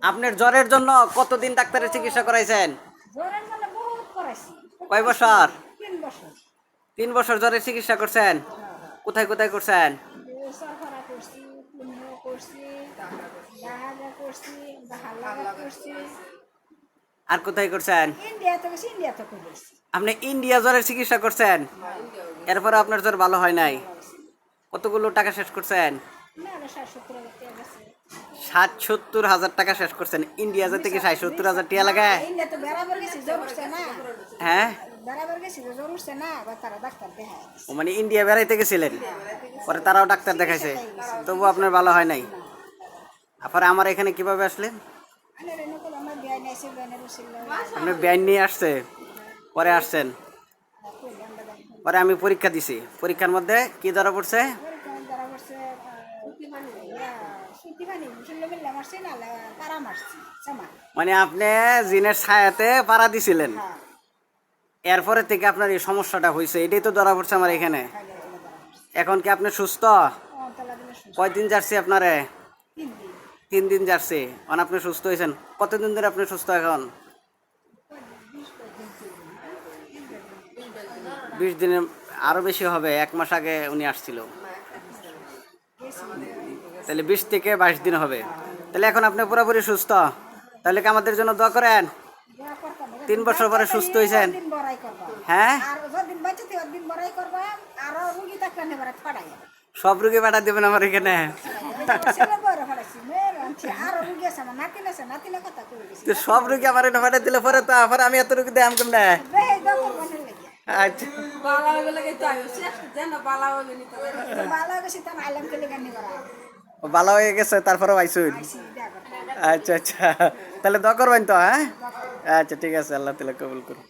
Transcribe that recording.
আপনার জ্বরের জন্য কতদিন ডাক্তারের চিকিৎসা করাইছেন? জ্বরের জন্য বহুত করাইছি। কয় বছর? 3 বছর। 3 বছর জ্বরের চিকিৎসা করছেন? কোথায় কোথায় করছেন? সরফরা করছি, কুমড়ো করছি, জাহাজা করছি, হালাগা করছি। আর কোথায় করছেন? ইন্ডিয়াতে গেছি, ইন্ডিয়াতে করেছি। আপনি ইন্ডিয়া জ্বরের চিকিৎসা করছেন, এরপরে আপনার জ্বর ভালো হয় নাই? কতগুলো টাকা শেষ করছেন? না না 60-70 টাকা গেছে। 60-70 হাজার টাকা শেষ করছেন ইন্ডিয়া যেতে কি 60-70 হাজার টাকা লাগে? ইন্ডিয়া তো বেড়াবার গেছি, জ্বর উঠছে না। হ্যাঁ, বেড়াবার গেছি, জ্বর উঠছে না, আবার তারা ডাক্তার দেখায়। ও মানে ইন্ডিয়া বেড়াইতে গেছিলেন, পরে তারাও ডাক্তার দেখাইছে, তবু আপনার ভালো হয় নাই। তারপরে আমার এখানে কিভাবে আসলেন? আরে রে নকল আমার বিয়ে নাইছে, বিয়ে রুছিল। আপনি ব্যান নিয়ে আসছে, পরে আসছেন। পরে আমি পরীক্ষা দিছি, পরীক্ষার মধ্যে কি ধরা পড়ছে? তারা করছে সুতি পানি মুসল্লি মিল্লা মারছি না, তারা মারছি সামা। মানে আপনি জিনের ছায়াতে পাড়া দিছিলেন, হ্যাঁ, এরপরে থেকে আপনার এই সমস্যাটা হয়েছে, এটাই তো ধরা পড়ছে আমার এখানে। খাইলে এগুলো তারা মারছি। এখন কি আপনি সুস্থ? তালা দিলে সুস্থ। কয়দিন যাচ্ছি আপনারে? 3 দিন। 3 দিন যাচ্ছি, এখন আপনি সুস্থ হয়েছেন। কতদিন ধরে আপনি সুস্থ এখন? 20 দিনের আরো বেশি হবে, 1 মাস আগে উনি আসছিল, তাহলে 20 থেকে 22 দিন হবে। তাহলে এখন আপনি পুরোপুরি সুস্থ, তাহলে কি আমাদের জন্য দোয়া করেন? দোয়া করতাম। 3 বছর পরে সুস্থ হয়েছেন। দিন বড়াই করবা। হ্যাঁ, আর যদিন বাঁচতে দিন বড়াই করবা, আর রুগী থাকলে নেবারে ফাড়াই। সব রুগী পাঠা দেবেন আমার এখানে। ছেলে বড় ফাড়াইছি, মেয়ের আনছি, আর রুগী আছে আমার নাতিন আছে, নাতিনের কথা কই গেছি। তো সব রুগী আমার এখানে পাঠা দিলে পরে তো আবার আমি এত রুগী দেখাম কেমনে? বেহে দোয়া করবার লাগে। আচ্ছা, বালা হইবে লাগে তো আইও শেষ যেন বালা হইবে নি তো ভালো গেছি তার আইলাম কেলে গানি করা। ভালো হয়ে গেছে তারপরে আইসুন। আইসি দেখা। আচ্ছা আচ্ছা, তাহলে দোয়া করবেন তো? হ্যাঁ, আচ্ছা ঠিক আছে, আল্লাহ তাআলা কবুল করুন।